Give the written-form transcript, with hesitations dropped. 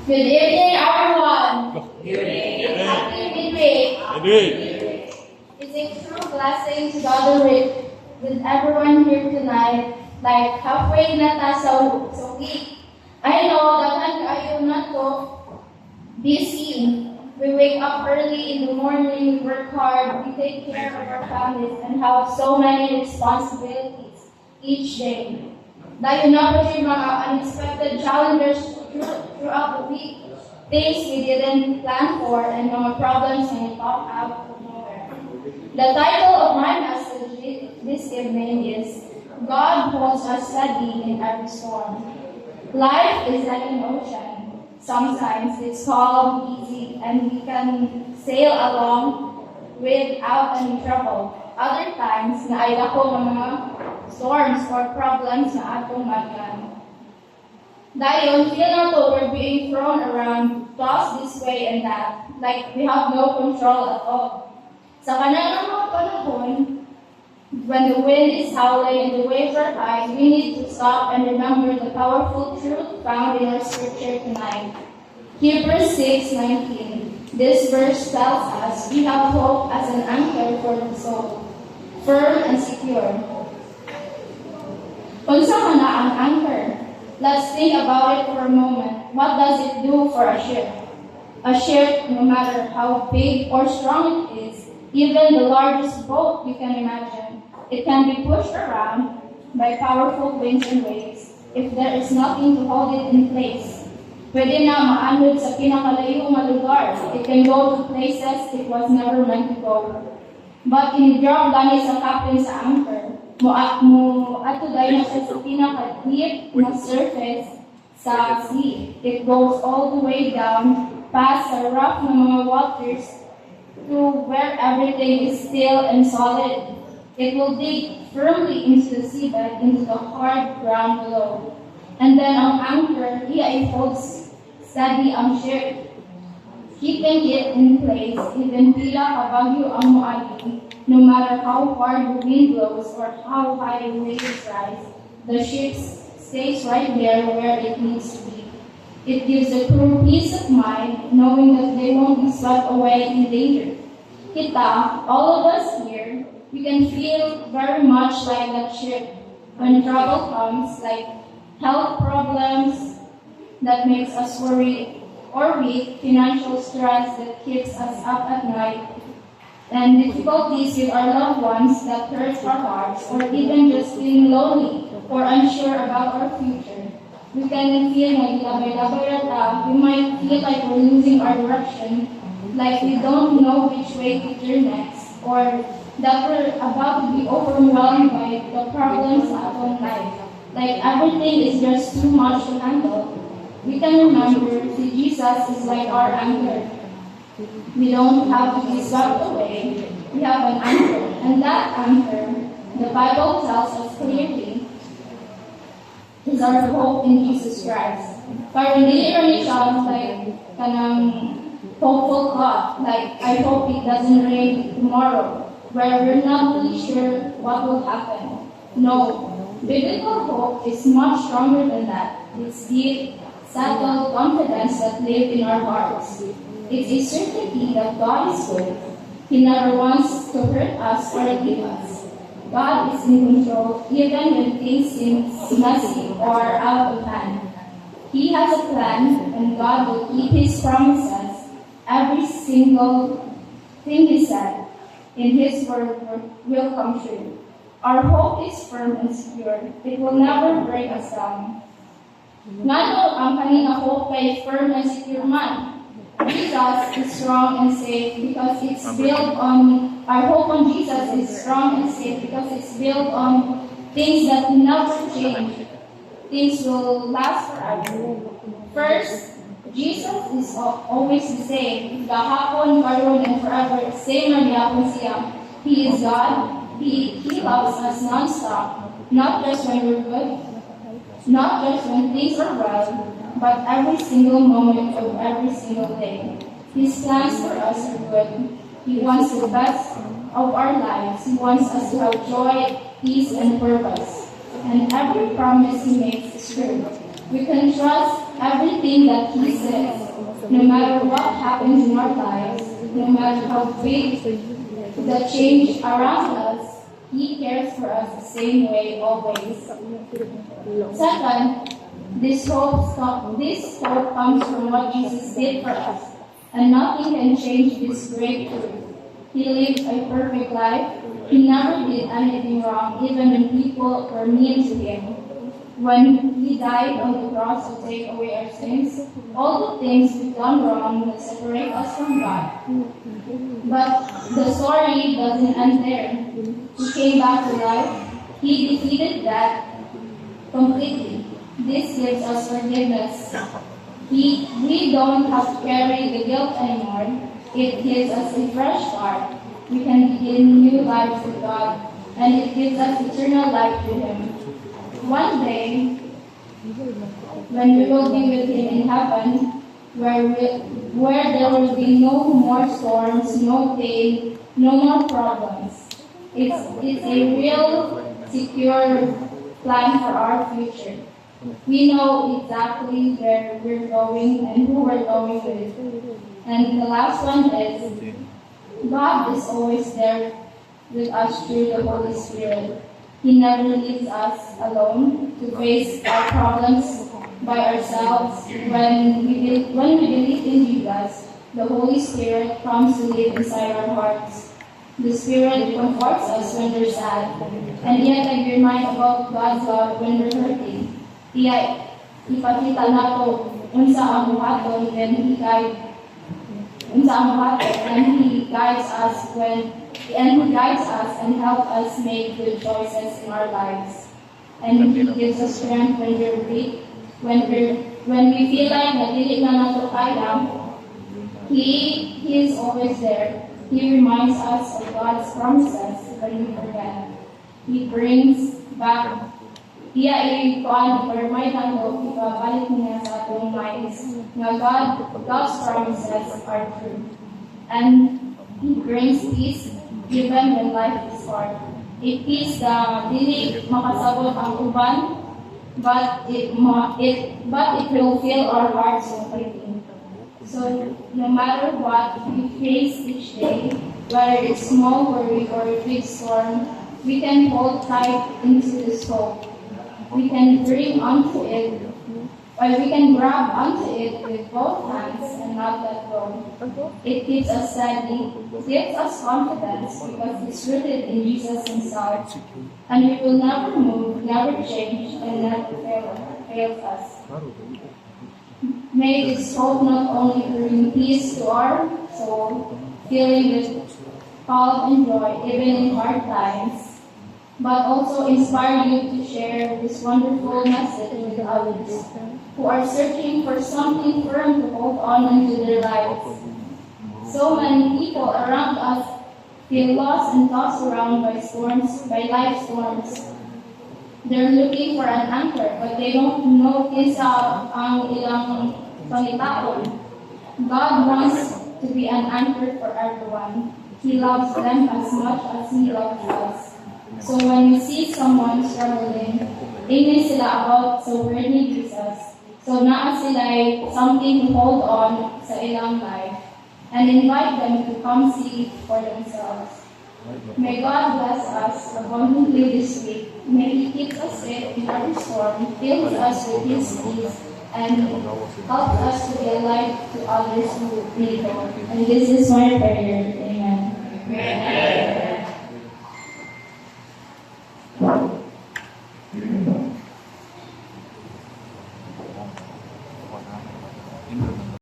Good evening, everyone. Good evening. Happy midweek. It's a true blessing to gather with everyone here tonight, like halfway na ta sa week. I know that kayo na to busy. We wake up early in the morning, we work hard, we take care of our families, and have so many responsibilities each day. Dahil na po yung mga unexpected challenges throughout the week, things we didn't plan for, and mga problems that pop out of nowhere. The title of my message this evening is God Holds Us Steady in Every Storm. Life is like an ocean. Sometimes it's calm, easy, and we can sail along without any trouble. Other times, naayla ko ng mga storms or problems na atong magyan. Dahil feel na to, we're being thrown around, tossed this way and that, like we have no control at all. Sa kanang mga panahon, when the wind is howling and the waves are high, we need to stop and remember the powerful truth found in our scripture tonight. Hebrews 6:19. This verse tells us we have hope as an anchor for the soul, firm and secure. Unsa man na ang anchor? Let's think about it for a moment. What does it do for a ship? A ship, no matter how big or strong it is, even the largest boat you can imagine, it can be pushed around by powerful winds and waves if there is nothing to hold it in place. Pwede na maanod sa pinakalayong lugar. It can go to places it was never meant to go. But in-drop gani sa captain sa anchor, ato dahil na siya sa pinaka-deep na surface sa sea. It goes all the way down past the rough na mga waters to where everything is still and solid. It will dig firmly into the seabed, into the hard ground below. And then ang anchor, iya holds steady ang ship, keeping it in place even pila kabagyo ang moagi. No matter how hard the wind blows or how high the waves rise, the ship stays right there where it needs to be. It gives the crew peace of mind, knowing that they won't be swept away in danger. Kita, all of us here, we can feel very much like that ship when trouble comes, like health problems that makes us worry or weak, financial stress that keeps us up at night, and difficulties with our loved ones that hurts our hearts, or even just feeling lonely or unsure about our future. We can feel we might feel like we're losing our direction, like we don't know which way to turn next, or that we're about to be overwhelmed by the problems of our life. Like everything is just too much to handle. We can remember that Jesus is like our anchor. We don't have to be swept away. We have an anchor. And that anchor, the Bible tells us clearly, is our hope in Jesus Christ. Pero hindi rin siya like kanang hopeful thought, like I hope it doesn't rain tomorrow, where we're not really sure what will happen. No, biblical hope is much stronger than that. It's deep, settled confidence that lives in our hearts. It's a certainty that God is good. He never wants to hurt us or leave us. God is in control even when things seem messy or out of hand. He has a plan, and God will keep His promises. Every single thing He said in His word will come true. Our hope is firm and secure. It will never break us down. Ngano ang kanina hope kay firm and secure man? Jesus is strong and safe because it's built on, our hope on Jesus is strong and safe because it's built on things that never change. Things will last forever. First, Jesus is always the same. Gahapon, karon, and forever. Same man yapon siya. He is God. He loves us non-stop. Not just when we're good, not just when things are well, but every single moment of every single day. His plans for us are good. He wants the best of our lives. He wants us to have joy, peace, and purpose. And every promise He makes is true. We can trust everything that He says. No matter what happens in our lives, no matter how big the change around us, He cares for us the same way always. Second, this hope comes from what Jesus did for us, and nothing can change this great truth. He lived a perfect life. He never did anything wrong, even when people were mean to Him. When He died on the cross to take away our sins, all the things we've done wrong will separate us from God. But the story doesn't end there. He came back to life. He defeated death completely. This gives us forgiveness. We don't have to carry the guilt anymore. It gives us a fresh start. We can begin new lives with God, and it gives us eternal life with Him. One day, when we will be with Him in heaven, where there will be no more storms, no pain, no more problems. It's a real, secure plan for our future. We know exactly where we're going and who we're going with. And the last one is, God is always there with us through the Holy Spirit. He never leaves us alone to face our problems by ourselves. When we believe in Jesus, the Holy Spirit comes to live inside our hearts. The Spirit comforts us when we're sad, and yet I remind about God's love when we're hurting. Ipakita nato unsa ang buhaton when He guides us He guides us and helps us make good choices in our lives. And He gives us strength when we're weak, when we feel like nadili na nato kaya. He is always there. He reminds us of God's promises when we forget. He brings back i-remind nato, ibabalik niya sa atong minds na God's promises are true. And He brings peace even when life is hard. A peace na dili makasabot ang uban, but it will fill our hearts completely. So no matter what we face each day, whether it's small worry or a big storm, we can hold tight into this hope. We can bring onto it, or we can grab onto it with both hands and not let go. It keeps us steady, gives us confidence because it's rooted in Jesus Himself, and it will never move, never change, and never fail us. May this hope not only bring peace to our soul, filling with calm and joy even in hard times, but also inspire you to share this wonderful message with others who are searching for something firm to hold on into their lives. So many people around us feel lost and tossed around by life storms. They're looking for an anchor, but they don't know kinsa ang ilang pangitaon. God wants to be an anchor for everyone. He loves them as much as He loves us. So when you see someone struggling, ingay sila about sa word ni Jesus. So naa sila something to hold on sa ilang life, and invite them to come see for themselves. May God bless us abundantly this week. May He keep us safe in every storm, fills us with His peace, and help us to be a light to others who need hope. And this is my prayer. Amen.